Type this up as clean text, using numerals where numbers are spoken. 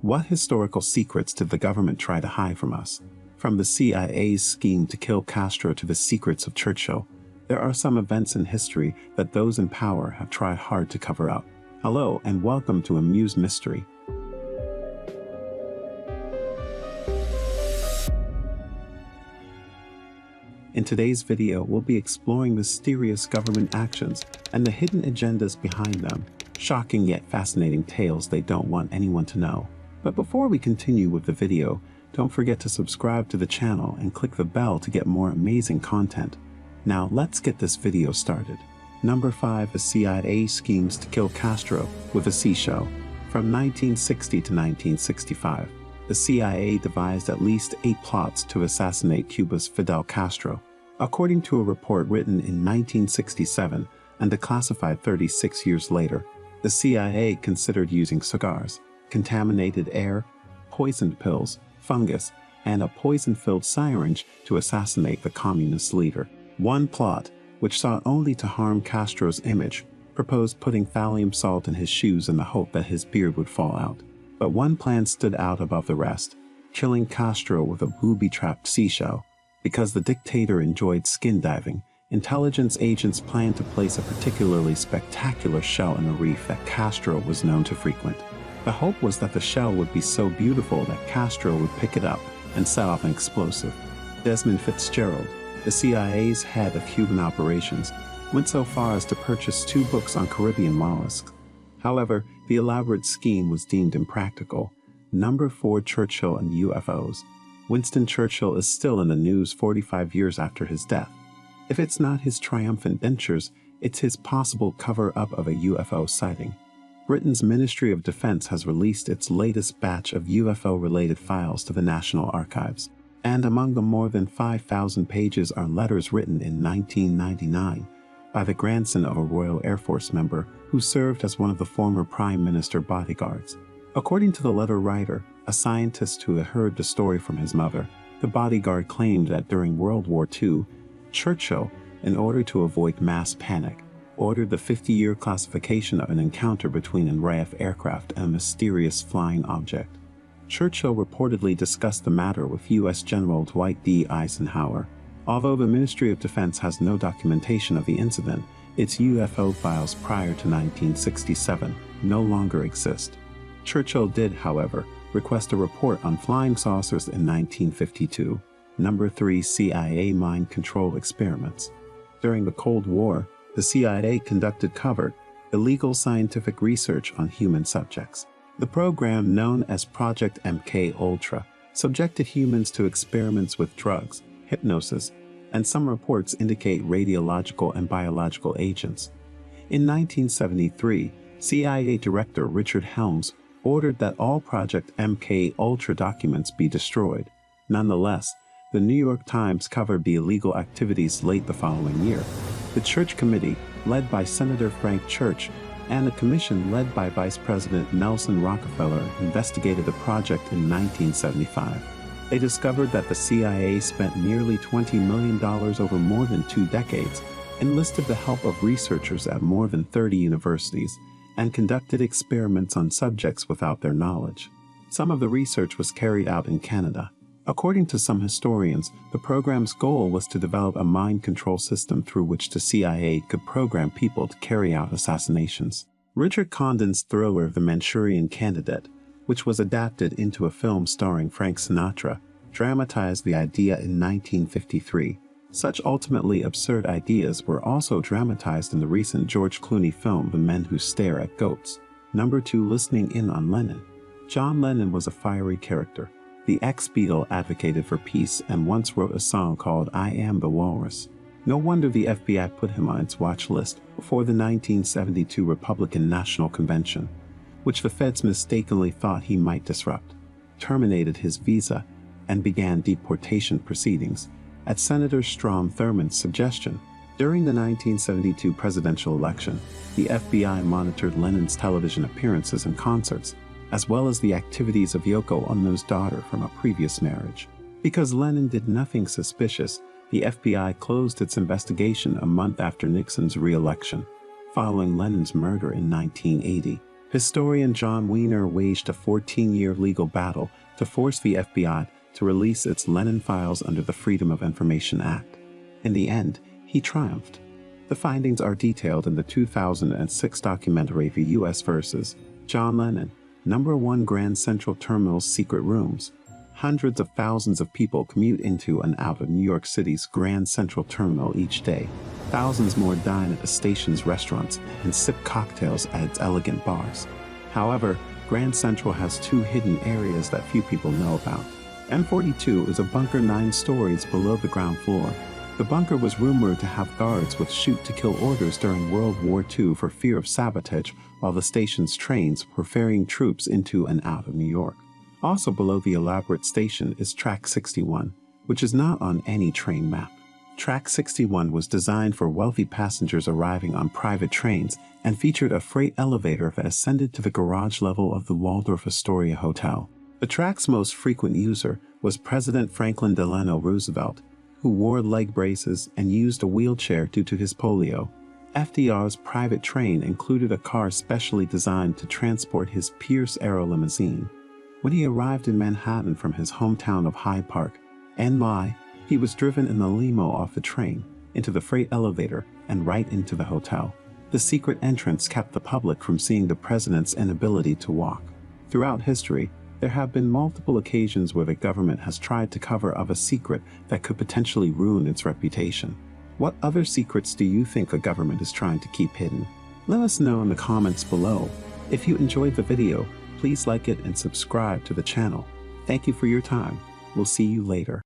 What historical secrets did the government try to hide from us? From the CIA's scheme to kill Castro to the secrets of Churchill, there are some events in history that those in power have tried hard to cover up. Hello and welcome to Amuse Mystery. In today's video, we'll be exploring mysterious government actions and the hidden agendas behind them. Shocking yet fascinating tales they don't want anyone to know. But before we continue with the video, don't forget to subscribe to the channel and click the bell to get more amazing content. Now let's get this video started. Number 5. The CIA schemes to kill Castro with a seashell. From 1960 to 1965, the CIA devised at least 8 plots to assassinate Cuba's Fidel Castro. According to a report written in 1967 and declassified 36 years later, the CIA considered using cigars, contaminated air, poisoned pills, fungus, and a poison-filled syringe to assassinate the communist leader. One plot, which sought only to harm Castro's image, proposed putting thallium salt in his shoes in the hope that his beard would fall out. But one plan stood out above the rest, killing Castro with a booby-trapped seashell. Because the dictator enjoyed skin diving, intelligence agents planned to place a particularly spectacular shell in a reef that Castro was known to frequent. The hope was that the shell would be so beautiful that Castro would pick it up and set off an explosive. Desmond Fitzgerald, the CIA's head of Cuban operations, went so far as to purchase 2 books on Caribbean mollusks. However, the elaborate scheme was deemed impractical. Number 4. Churchill and UFOs. Winston Churchill is still in the news 45 years after his death. If it's not his triumphant ventures, it's his possible cover-up of a UFO sighting. Britain's Ministry of Defense has released its latest batch of UFO-related files to the National Archives, and among the more than 5,000 pages are letters written in 1999 by the grandson of a Royal Air Force member who served as one of the former Prime Minister bodyguards. According to the letter writer, a scientist who had heard the story from his mother, the bodyguard claimed that during World War II, Churchill, in order to avoid mass panic, ordered the 50-year classification of an encounter between an RAF aircraft and a mysterious flying object. Churchill reportedly discussed the matter with U.S. General Dwight D. Eisenhower. Although the Ministry of Defense has no documentation of the incident, its UFO files prior to 1967 no longer exist. Churchill did, however, request a report on flying saucers in 1952. Number 3. CIA mind control experiments. During the Cold War, the CIA conducted covert, illegal scientific research on human subjects. The program, known as Project MK-Ultra, subjected humans to experiments with drugs, hypnosis, and some reports indicate radiological and biological agents. In 1973, CIA Director Richard Helms ordered that all Project MK-Ultra documents be destroyed. Nonetheless, the New York Times covered the illegal activities late the following year. The Church Committee, led by Senator Frank Church, and a commission led by Vice President Nelson Rockefeller investigated the project in 1975. They discovered that the CIA spent nearly $20 million over more than 2 decades, enlisted the help of researchers at more than 30 universities, and conducted experiments on subjects without their knowledge. Some of the research was carried out in Canada. According to some historians, the program's goal was to develop a mind control system through which the CIA could program people to carry out assassinations. Richard Condon's thriller The Manchurian Candidate, which was adapted into a film starring Frank Sinatra, dramatized the idea in 1953. Such ultimately absurd ideas were also dramatized in the recent George Clooney film The Men Who Stare at Goats. Number 2. Listening in on Lennon. John Lennon was a fiery character. The ex-Beatle advocated for peace and once wrote a song called I Am the Walrus. No wonder the FBI put him on its watch list before the 1972 Republican National Convention, which the feds mistakenly thought he might disrupt, terminated his visa, and began deportation proceedings at Senator Strom Thurmond's suggestion. During the 1972 presidential election, the FBI monitored Lennon's television appearances and concerts, as well as the activities of Yoko Ono's daughter from a previous marriage. Because Lennon did nothing suspicious, the FBI closed its investigation a month after Nixon's re-election. Following Lennon's murder in 1980, Historian John Wiener waged a 14-year legal battle to force the FBI to release its Lenin files under the Freedom of Information Act. In the end, he triumphed. The findings are detailed in the 2006 documentary The U.S. vs. John Lennon, #1 Grand Central Terminal's Secret Rooms. Hundreds of thousands of people commute into and out of New York City's Grand Central Terminal each day. Thousands more dine at the station's restaurants and sip cocktails at its elegant bars. However, Grand Central has two hidden areas that few people know about. N42 is a bunker 9 stories below the ground floor. The bunker was rumored to have guards with shoot-to-kill orders during World War II for fear of sabotage while the station's trains were ferrying troops into and out of New York. Also below the elaborate station is Track 61, which is not on any train map. Track 61 was designed for wealthy passengers arriving on private trains and featured a freight elevator that ascended to the garage level of the Waldorf Astoria Hotel. The track's most frequent user was President Franklin Delano Roosevelt, who wore leg braces and used a wheelchair due to his polio. FDR's private train included a car specially designed to transport his Pierce Aero limousine. When he arrived in Manhattan from his hometown of Hyde Park, NY, he was driven in a limo off the train, into the freight elevator, and right into the hotel. The secret entrance kept the public from seeing the president's inability to walk. Throughout history, there have been multiple occasions where the government has tried to cover up a secret that could potentially ruin its reputation. What other secrets do you think a government is trying to keep hidden? Let us know in the comments below. If you enjoyed the video, please like it and subscribe to the channel. Thank you for your time. We'll see you later.